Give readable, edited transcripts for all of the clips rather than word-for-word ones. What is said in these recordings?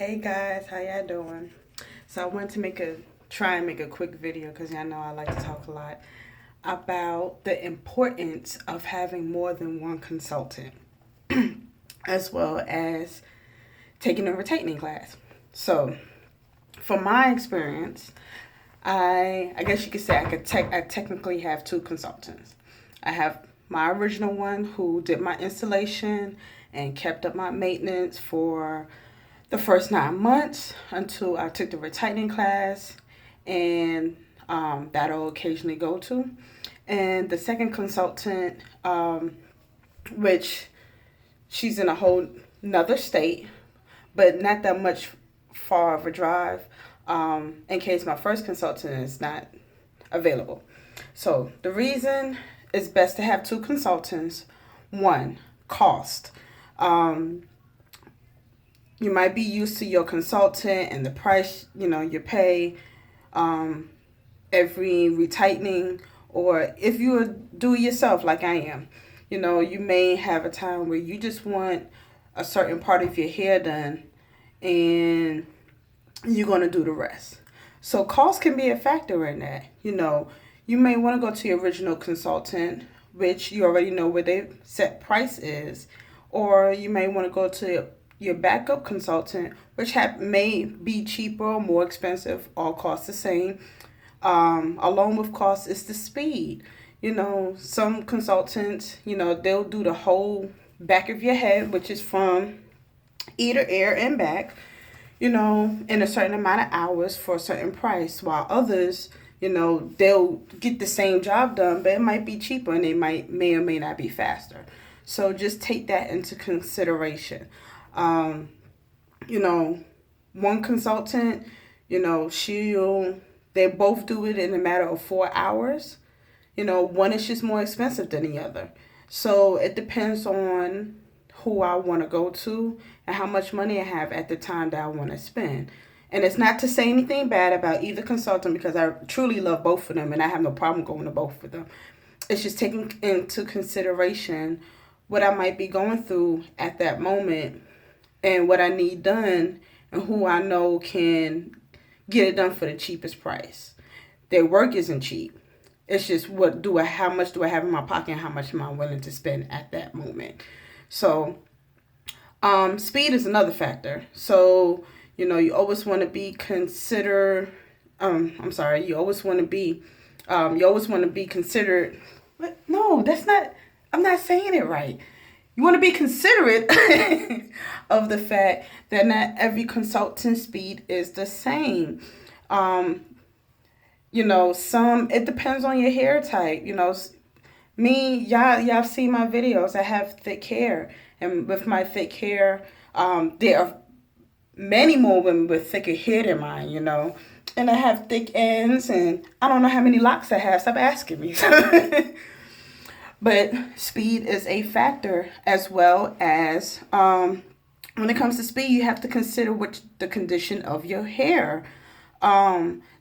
Hey guys, how y'all doing? So I wanted to try and make a quick video because y'all know I like to talk a lot about the importance of having more than one consultant, as well as taking a retightening class. So, from my experience, I guess you could say I technically have two consultants. I have my original one who did my installation and kept up my maintenance for the first 9 months until I took the retightening class, and that I'll occasionally go to. And the second consultant, which she's in a whole nother state, but not that much far of a drive, in case my first consultant is not available. So the reason it's best to have two consultants: one, cost. Um, you might be used to your consultant and the price, you pay every retightening, or if you do it yourself like I am, you may have a time where you just want a certain part of your hair done and you're going to do the rest. So cost can be a factor in that. You may want to go to your original consultant, which you already know where their set price is, or you may want to go to your backup consultant, which may be cheaper or more expensive, all cost the same. Along with cost is the speed. Some consultants, they'll do the whole back of your head, which is from ear to ear and back, in a certain amount of hours for a certain price, while others, they'll get the same job done, but it might be cheaper and they may or may not be faster. So just take that into consideration. Um, One consultant, they both do it in a matter of 4 hours. One is just more expensive than the other. So it depends on who I want to go to and how much money I have at the time that I want to spend. And it's not to say anything bad about either consultant, because I truly love both of them and I have no problem going to both of them. It's just taking into consideration what I might be going through at that moment and what I need done and who I know can get it done for the cheapest price. Their work isn't cheap. It's just how much do I have in my pocket and how much am I willing to spend at that moment. So speed is another factor. So, you always want to be considered. What? No, that's not, I'm not saying it right. You want to be considerate of the fact that not every consultant speed is the same. It depends on your hair type. Me, y'all see my videos. I have thick hair, and with my thick hair, there are many more women with thicker hair than mine. And I have thick ends, and I don't know how many locks I have. Stop asking me. But speed is a factor, as well as when it comes to speed, you have to consider the condition of your hair.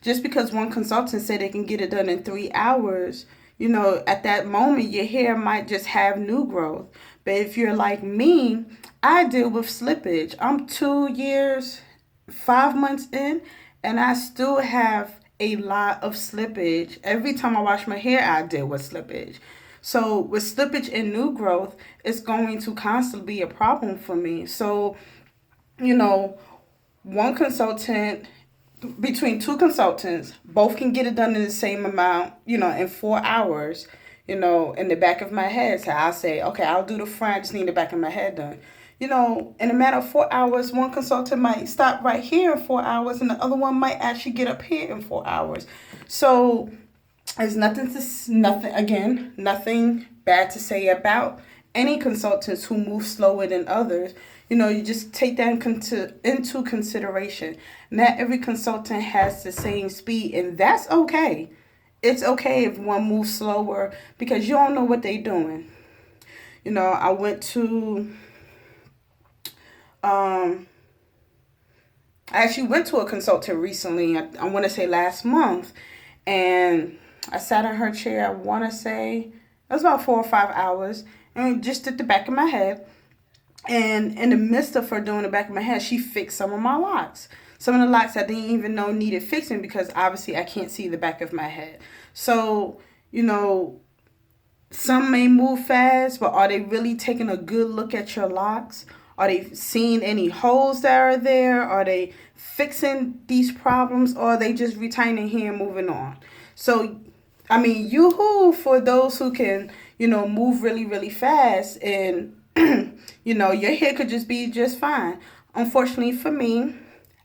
Just because one consultant said they can get it done in 3 hours, at that moment, your hair might just have new growth. But if you're like me, I deal with slippage. I'm 2 years, 5 months in, and I still have a lot of slippage. Every time I wash my hair, I deal with slippage. So with slippage and new growth, it's going to constantly be a problem for me. So, one consultant, between two consultants, both can get it done in the same amount, in 4 hours, in the back of my head. So I'll say, okay, I'll do the front, I just need the back of my head done. In a matter of 4 hours, one consultant might stop right here in 4 hours, and the other one might actually get up here in 4 hours. So there's nothing bad to say about any consultants who move slower than others. You just take that into consideration. Not every consultant has the same speed, and that's okay. It's okay if one moves slower because you don't know what they're doing. I went to, I actually went to a consultant recently. I want to say last month, and I sat in her chair. I want to say it was about 4 or 5 hours, and just at the back of my head. And in the midst of her doing the back of my head, she fixed some of my locks. Some of the locks I didn't even know needed fixing because obviously I can't see the back of my head. So, you know, some may move fast, but are they really taking a good look at your locks? Are they seeing any holes that are there? Are they fixing these problems? Or are they just retightening here and moving on? So, I mean, yoo-hoo for those who can, move really, really fast and, your hair could just be just fine. Unfortunately for me,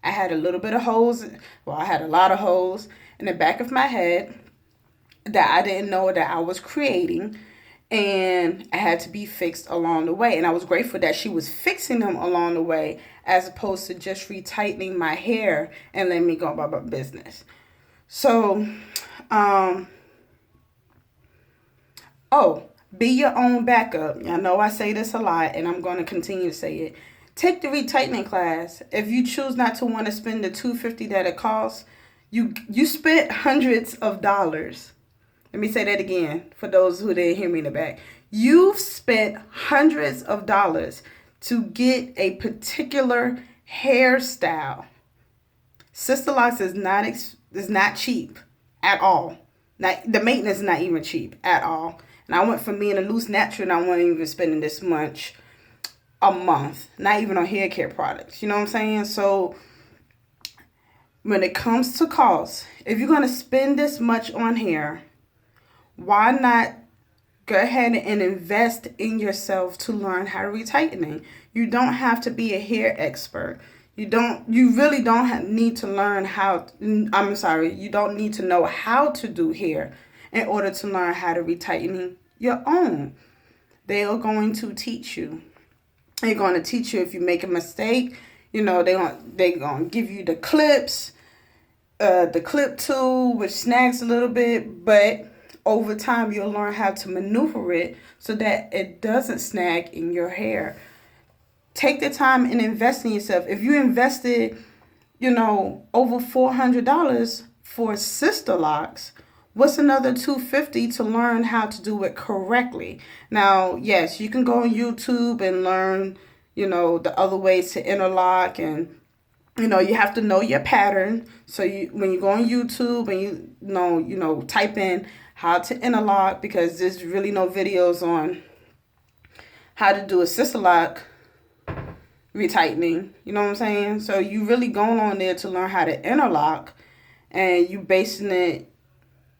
I had a little bit of holes. Well, I had a lot of holes in the back of my head that I didn't know that I was creating, and I had to be fixed along the way. And I was grateful that she was fixing them along the way as opposed to just retightening my hair and letting me go about my business. So, be your own backup. I know I say this a lot, and I'm going to continue to say it. Take the retightening class. If you choose not to want to spend the $250 that it costs, you spent hundreds of dollars. Let me say that again for those who didn't hear me in the back. You've spent hundreds of dollars to get a particular hairstyle. Sisterlocks is not cheap at all. The maintenance is not even cheap at all. And I went from being a loose natural, and I wasn't even spending this much a month. Not even on hair care products. You know what I'm saying? So when it comes to cost, if you're going to spend this much on hair, why not go ahead and invest in yourself to learn how to retightening? You don't have to be a hair expert. You really don't need to learn you don't need to know how to do hair in order to learn how to retighten your own. They are going to teach you. They're going to teach you if you make a mistake. They're going to give you the clips, the clip tool, which snags a little bit, but over time you'll learn how to maneuver it so that it doesn't snag in your hair. Take the time and invest in yourself. If you invested, over $400 for Sisterlocks, what's another $250 to learn how to do it correctly? Now, yes, you can go on YouTube and learn, the other ways to interlock, and you have to know your pattern. So when you go on YouTube and you type in how to interlock, because there's really no videos on how to do a Sisterlock retightening. You know what I'm saying? So you really going on there to learn how to interlock, and you basing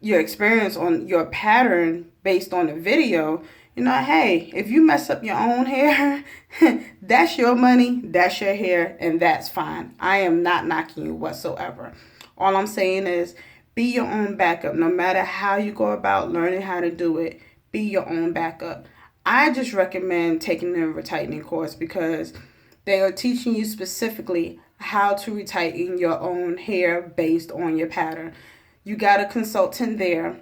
your experience on your pattern based on the video. Hey, if you mess up your own hair, that's your money, that's your hair, and that's fine. I am not knocking you whatsoever. All I'm saying is be your own backup. No matter how you go about learning how to do it, be your own backup. I just recommend taking the retightening course because they are teaching you specifically how to retighten your own hair based on your pattern. You got a consultant there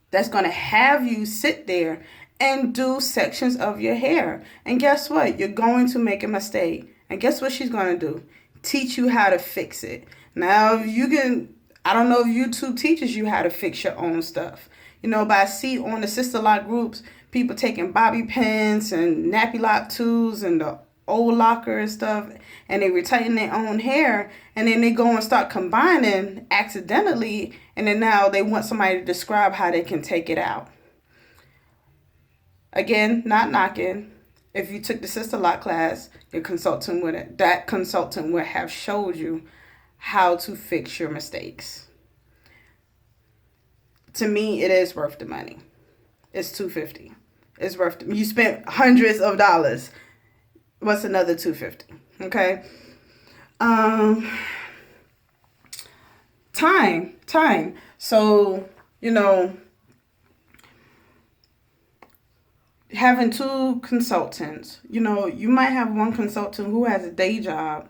that's going to have you sit there and do sections of your hair. And guess what? You're going to make a mistake. And guess what she's going to do? Teach you how to fix it. Now, I don't know if YouTube teaches you how to fix your own stuff. But I see on the Sisterlock groups, people taking bobby pins and nappy lock tools and the old locker and stuff, and they retighten their own hair, and then they go and start combining accidentally, and then now they want somebody to describe how they can take it out. Again, not knocking. If you took the Sisterlock class, that consultant would have showed you how to fix your mistakes. To me, it is worth the money. It's $250. It's worth it. You spent hundreds of dollars. What's another $250? Okay. Time. So, having two consultants, you might have one consultant who has a day job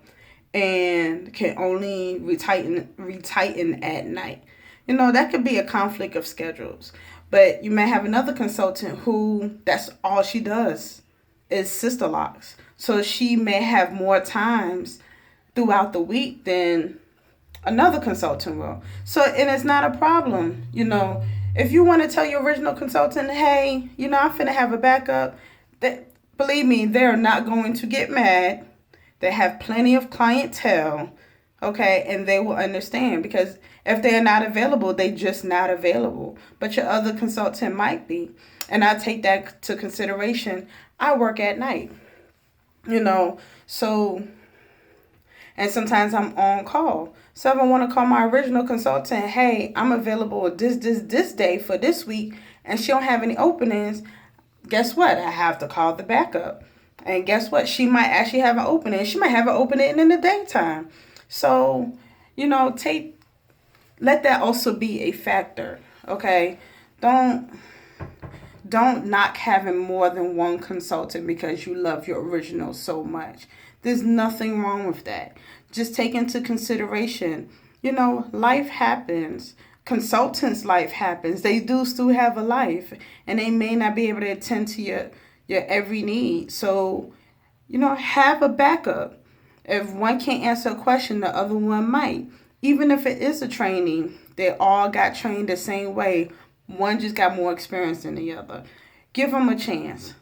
and can only retighten at night. That could be a conflict of schedules. But you may have another consultant who that's all she does is Sisterlocks. So she may have more times throughout the week than another consultant will. So, and it's not a problem. If you want to tell your original consultant, hey, I'm finna have a backup, believe me, they're not going to get mad. They have plenty of clientele, okay, and they will understand, because if they're not available, they just not available. But your other consultant might be, and I take that to consideration. I work at night, so, and sometimes I'm on call. So if I want to call my original consultant, hey, I'm available this day for this week, and she don't have any openings, guess what? I have to call the backup. And guess what? She might actually have an opening. She might have an opening in the daytime. So, let that also be a factor. Okay? Don't knock having more than one consultant because you love your original so much. There's nothing wrong with that. Just take into consideration, life happens. Consultants' life happens. They do still have a life, and they may not be able to attend to your every need. So, have a backup. If one can't answer a question, the other one might. Even if it is a training, they all got trained the same way. One just got more experience than the other. Give them a chance.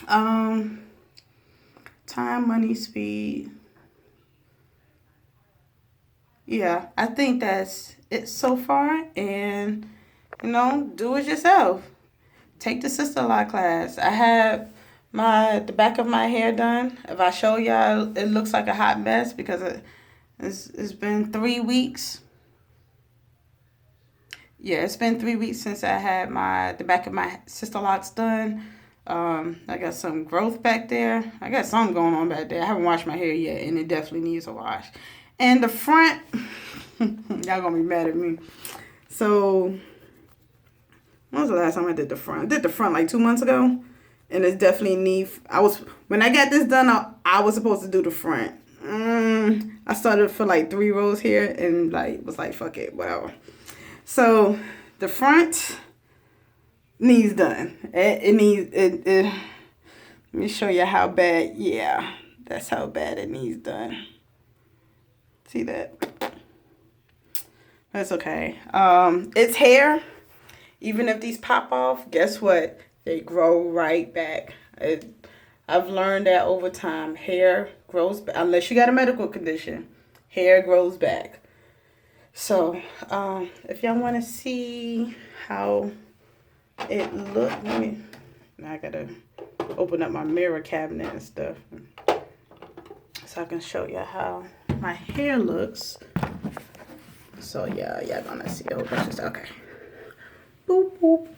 Time, money, speed. Yeah, I think that's it so far. And, do it yourself. Take the Sisterlock class. I have the back of my hair done. If I show y'all, it looks like a hot mess because it's been 3 weeks. Yeah, it's been 3 weeks since I had the back of my Sisterlocks done. I got some growth back there. I got something going on back there. I haven't washed my hair yet, and it definitely needs a wash. And the front, y'all gonna be mad at me. So, when was the last time I did the front? I did the front like 2 months ago, and it's definitely when I got this done, I was supposed to do the front. I started for like 3 rows here, and was like, fuck it, whatever. So, the front needs done. It needs it. Let me show you how bad. Yeah, that's how bad it needs done. See that? That's okay. It's hair. Even if these pop off, guess what? They grow right back. I've learned that over time. Hair grows back. Unless you got a medical condition, hair grows back. So, if y'all want to see how it looks, I gotta open up my mirror cabinet and stuff so I can show you how my hair looks. So yeah, y'all gonna see a whole bunch of stuff. Okay. Boop boop.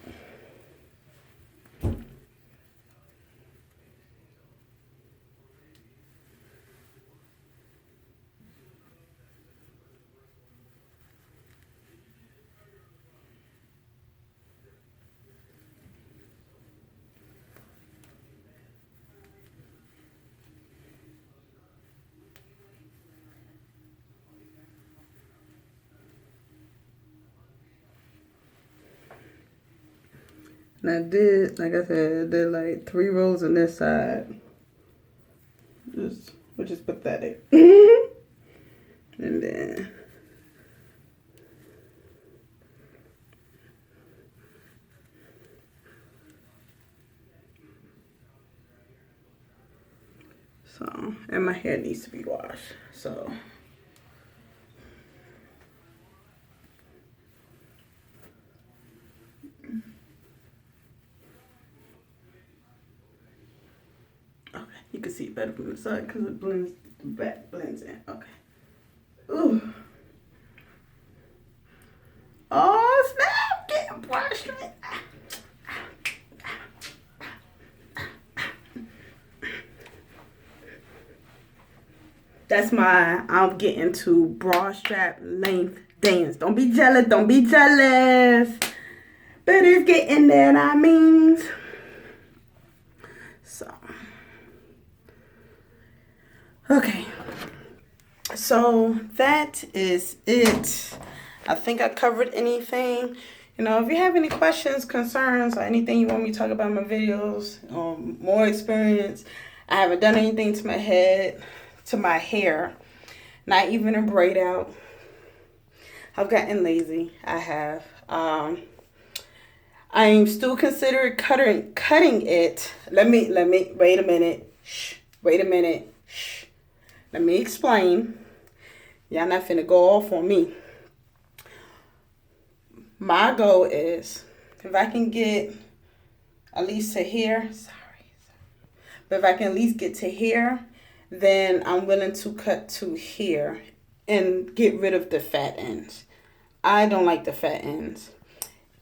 And I did, like I said, I did like 3 rows on this side. Which is pathetic. And then and my hair needs to be washed. So you can see it better from the side because it blends in. Okay. Ooh. Oh snap! Getting brushed. I'm getting to bra strap length dance. Don't be jealous. Don't be jealous. But it's getting there, I mean. So. Okay. So that is it. I think I covered anything. If you have any questions, concerns, or anything you want me to talk about in my videos, more experience. I haven't done anything to my head, to my hair, not even a braid out. I've gotten lazy. I have. I'm still considering cutting it. Let me wait a minute. Shh. Wait a minute. Shh. Let me explain. Y'all not finna go off on me. My goal is if I can get at least to here. But if I can at least get to here, then I'm willing to cut to here and get rid of the fat ends. I don't like the fat ends.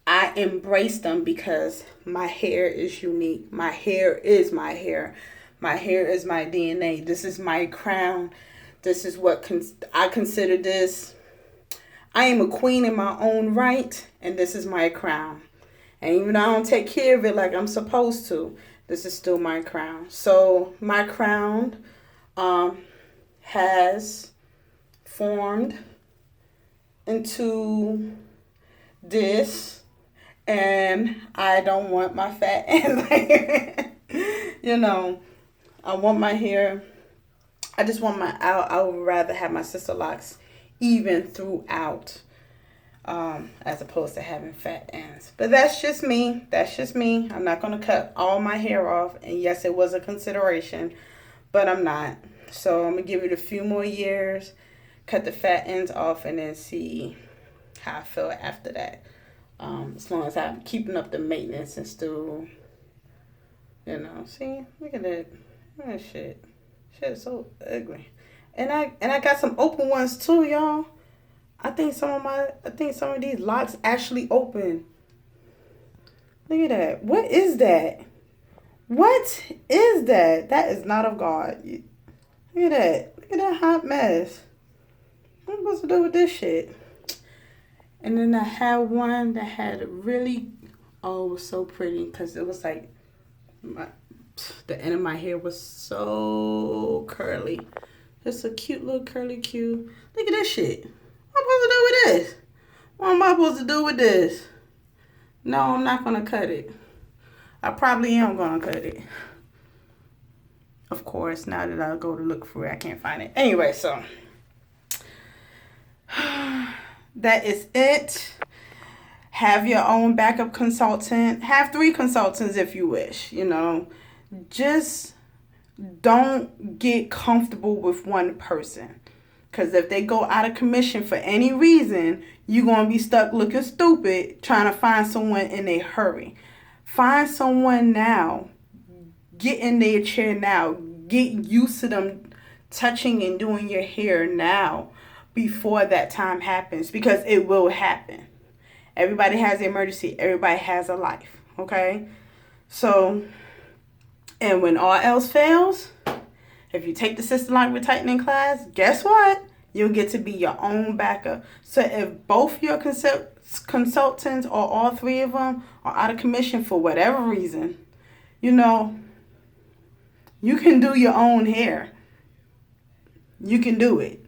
I embrace them because my hair is unique. My hair is my hair. My hair is my DNA. This is my crown. This is what I consider this. I am a queen in my own right, and this is my crown. And even though I don't take care of it like I'm supposed to, this is still my crown. So my crown has formed into this, and I don't want my fat ends. You know, I want my hair. I just want I would rather have my Sisterlocks even throughout, as opposed to having fat ends. But that's just me. That's just me. I'm not going to cut all my hair off. And yes, it was a consideration, but I'm not. So I'm going to give it a few more years, cut the fat ends off, and then see how I feel after that. As long as I'm keeping up the maintenance and still, see, look at that. Oh, shit. Shit is so ugly. And I got some open ones too, y'all. I think some of these locks actually open. Look at that. What is that? What is that? That is not of God. Look at that. Look at that hot mess. What am I supposed to do with this shit? And then I had one that had really, it was so pretty because it was like the end of my hair was so curly. Just a cute little curly Q. Look at this shit. What am I supposed to do with this? What am I supposed to do with this? No, I'm not going to cut it. I probably am going to cut it. Of course, now that I go to look for it, I can't find it. Anyway, so that is it. Have your own backup consultant. Have 3 consultants if you wish, Just don't get comfortable with one person. Because if they go out of commission for any reason, you're going to be stuck looking stupid trying to find someone in a hurry. Find someone now. Get in their chair now. Get used to them touching and doing your hair now before that time happens. Because it will happen. Everybody has an emergency. Everybody has a life. Okay? So, and when all else fails, if you take the Sisterlock retightening class, guess what? You'll get to be your own backup. So if both your consultants or all 3 of them are out of commission for whatever reason, you can do your own hair. You can do it.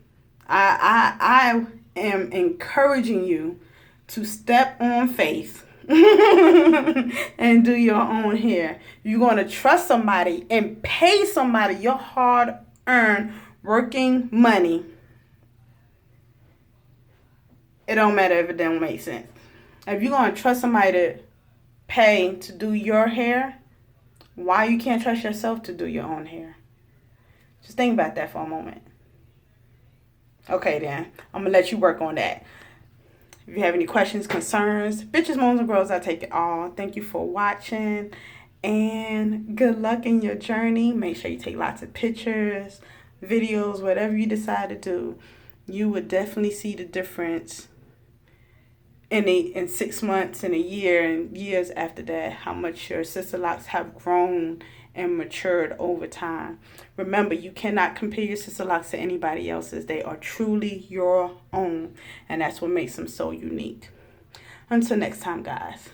I am encouraging you to step on faith and do your own hair. You're going to trust somebody and pay somebody your hard-earned working money. It don't matter if it don't make sense. If you're going to trust somebody to pay to do your hair, why you can't trust yourself to do your own hair? Just think about that for a moment. Okay, then. I'm going to let you work on that. If you have any questions, concerns, bitches, moans, and girls, I take it all. Thank you for watching. And good luck in your journey. Make sure you take lots of pictures, videos, whatever you decide to do. You would definitely see the difference in 6 months, in a year, and years after that, how much your Sisterlocks have grown and matured over time. Remember, you cannot compare your Sisterlocks to anybody else's. They are truly your own, and that's what makes them so unique. Until next time, guys.